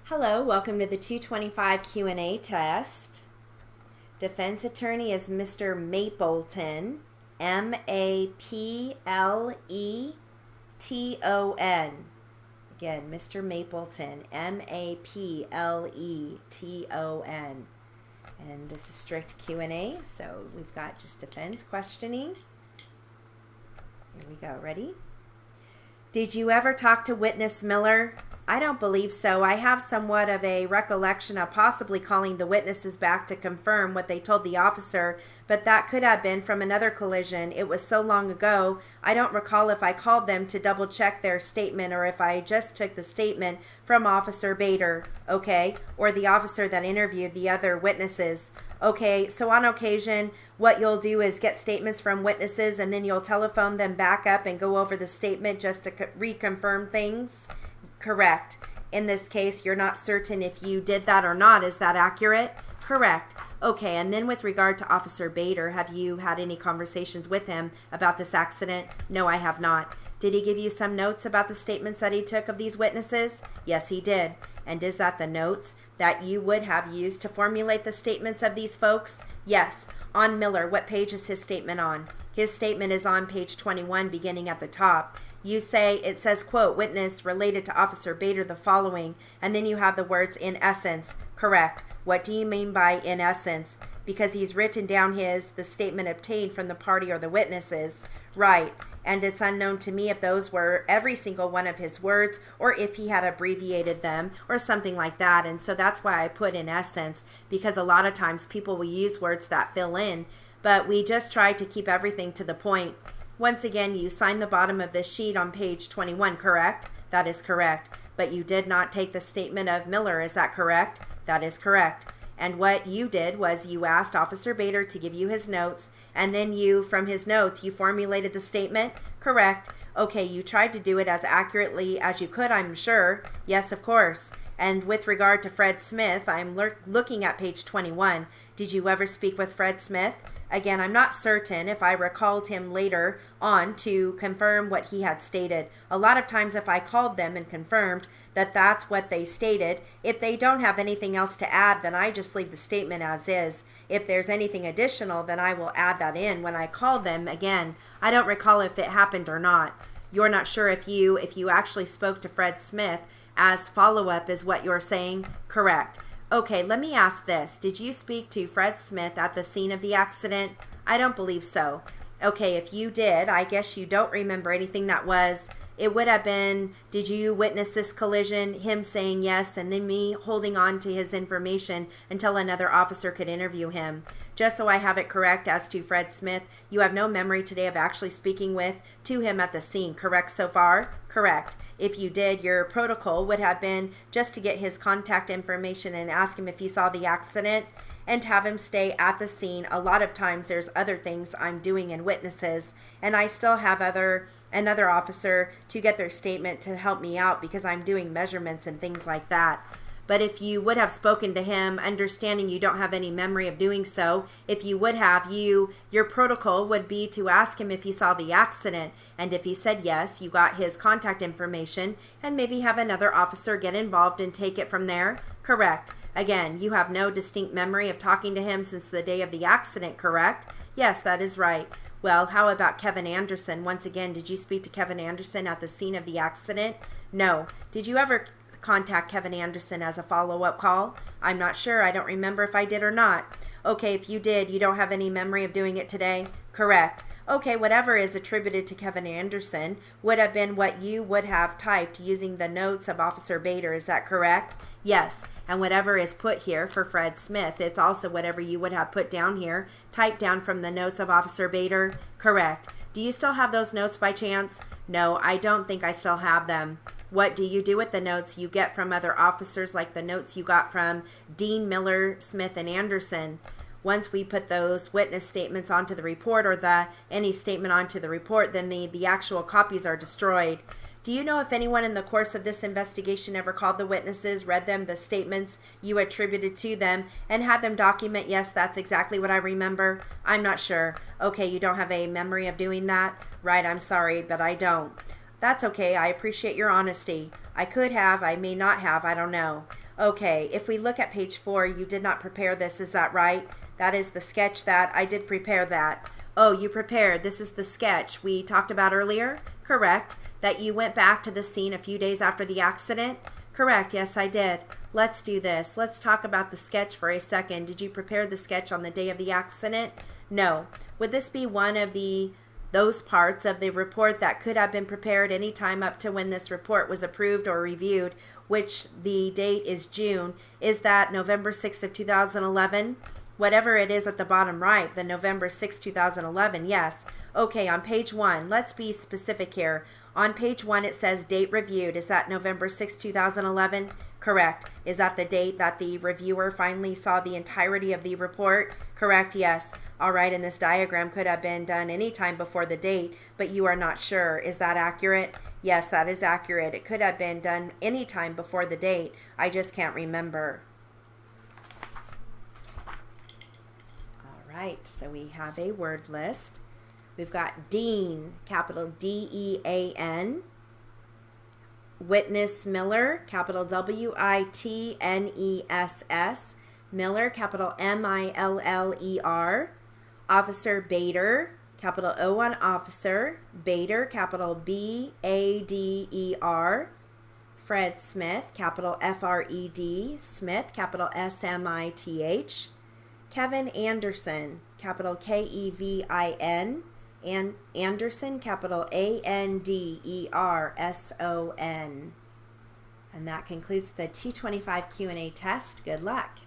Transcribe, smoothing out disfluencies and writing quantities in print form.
Hello, welcome to the 225 Q&A test. Defense attorney is Mr. Mapleton, Mapleton. Again, Mr. Mapleton, Mapleton. And this is strict Q&A, so we've got just defense questioning. Here we go, ready? Did you ever talk to witness Miller? I don't believe so. I have somewhat of a recollection of possibly calling the witnesses back to confirm what they told the officer, but that could have been from another collision. It was so long ago, I don't recall if I called them to double check their statement or if I just took the statement from Officer Bader, okay, or the officer that interviewed the other witnesses. Okay, so on occasion, what you'll do is get statements from witnesses and then you'll telephone them back up and go over the statement just to reconfirm things. Correct. In this case, you're not certain if you did that or not. Is that accurate? Correct. Okay, and then with regard to Officer Bader, have you had any conversations with him about this accident? No, I have not. Did he give you some notes about the statements that he took of these witnesses? Yes, he did. And is that the notes that you would have used to formulate the statements of these folks? Yes. On Miller, what page is his statement on? His statement is on page 21, beginning at the top. You say, it says, quote, witness related to Officer Bader the following, and then you have the words in essence. Correct. What do you mean by in essence? Because he's written down the statement obtained from the party or the witnesses. Right. And it's unknown to me if those were every single one of his words or if he had abbreviated them or something like that. And so that's why I put in essence, because a lot of times people will use words that fill in, but we just try to keep everything to the point. Once again, you signed the bottom of this sheet on page 21, correct? That is correct. But you did not take the statement of Miller, is that correct? That is correct. And what you did was you asked Officer Bader to give you his notes, and then you, from his notes, you formulated the statement? Correct. Okay, you tried to do it as accurately as you could, I'm sure. Yes, of course. And with regard to Fred Smith, I'm looking at page 21. Did you ever speak with Fred Smith? Again, I'm not certain if I recalled him later on to confirm what he had stated. A lot of times if I called them and confirmed that that's what they stated, if they don't have anything else to add, then I just leave the statement as is. If there's anything additional, then I will add that in when I call them again. I don't recall if it happened or not. You're not sure if you actually spoke to Fred Smith as follow-up is what you're saying? Correct. Okay, let me ask this. Did you speak to Fred Smith at the scene of the accident? I don't believe so. Okay, if you did, I guess you don't remember anything it would have been, did you witness this collision, him saying yes, and then me holding on to his information until another officer could interview him? Just so I have it correct as to Fred Smith, you have no memory today of actually speaking to him at the scene, correct so far? Correct. If you did, your protocol would have been just to get his contact information and ask him if he saw the accident and have him stay at the scene. A lot of times there's other things I'm doing in witnesses, and I still have another officer to get their statement to help me out because I'm doing measurements and things like that. But if you would have spoken to him, understanding you don't have any memory of doing so, if you would have, your protocol would be to ask him if he saw the accident. And if he said yes, you got his contact information and maybe have another officer get involved and take it from there. Correct. Again, you have no distinct memory of talking to him since the day of the accident, correct? Yes, that is right. Well, how about Kevin Anderson? Once again, did you speak to Kevin Anderson at the scene of the accident? No. Did you ever contact Kevin Anderson as a follow-up call? I'm not sure. I don't remember if I did or not. Okay, if you did, you don't have any memory of doing it today? Correct. Okay, whatever is attributed to Kevin Anderson would have been what you would have typed using the notes of Officer Bader. Is that correct? Yes. And whatever is put here for Fred Smith, it's also whatever you would have put down here, typed down from the notes of Officer Bader. Correct. Do you still have those notes by chance? No, I don't think I still have them. What do you do with the notes you get from other officers, like the notes you got from Dean, Miller, Smith, and Anderson? Once we put those witness statements onto the report or any statement onto the report, then the actual copies are destroyed. Do you know if anyone in the course of this investigation ever called the witnesses, read them the statements you attributed to them, and had them document, yes, that's exactly what I remember? I'm not sure. Okay, you don't have a memory of doing that? Right, I'm sorry, but I don't. That's okay. I appreciate your honesty. I could have, I may not have, I don't know. Okay, if we look at page 4, you did not prepare this, is that right? That is the sketch that I did prepare that. Oh, you prepared. This is the sketch we talked about earlier? Correct. That you went back to the scene a few days after the accident? Correct. Yes, I did. Let's do this. Let's talk about the sketch for a second. Did you prepare the sketch on the day of the accident? No. Would this be one of those parts of the report that could have been prepared any time up to when this report was approved or reviewed, which the date is June? Is that November 6th of 2011? Whatever it is at the bottom right, the November 6, 2011, yes. Okay, on page 1, let's be specific here. On page 1, it says date reviewed. Is that November 6, 2011? Correct. Is that the date that the reviewer finally saw the entirety of the report? Correct, yes. All right, and this diagram could have been done any time before the date, but you are not sure. Is that accurate? Yes, that is accurate. It could have been done any time before the date. I just can't remember. Right, so we have a word list. We've got Dean, capital D-E-A-N. Witness Miller, capital W-I-T-N-E-S-S. Miller, capital M-I-L-L-E-R. Officer Bader, capital O on officer. Bader, capital B-A-D-E-R. Fred Smith, capital F-R-E-D. Smith, capital S-M-I-T-H. Kevin Anderson, capital K-E-V-I-N, and Anderson, capital A-N-D-E-R-S-O-N. And that concludes the 225 Q&A test. Good luck.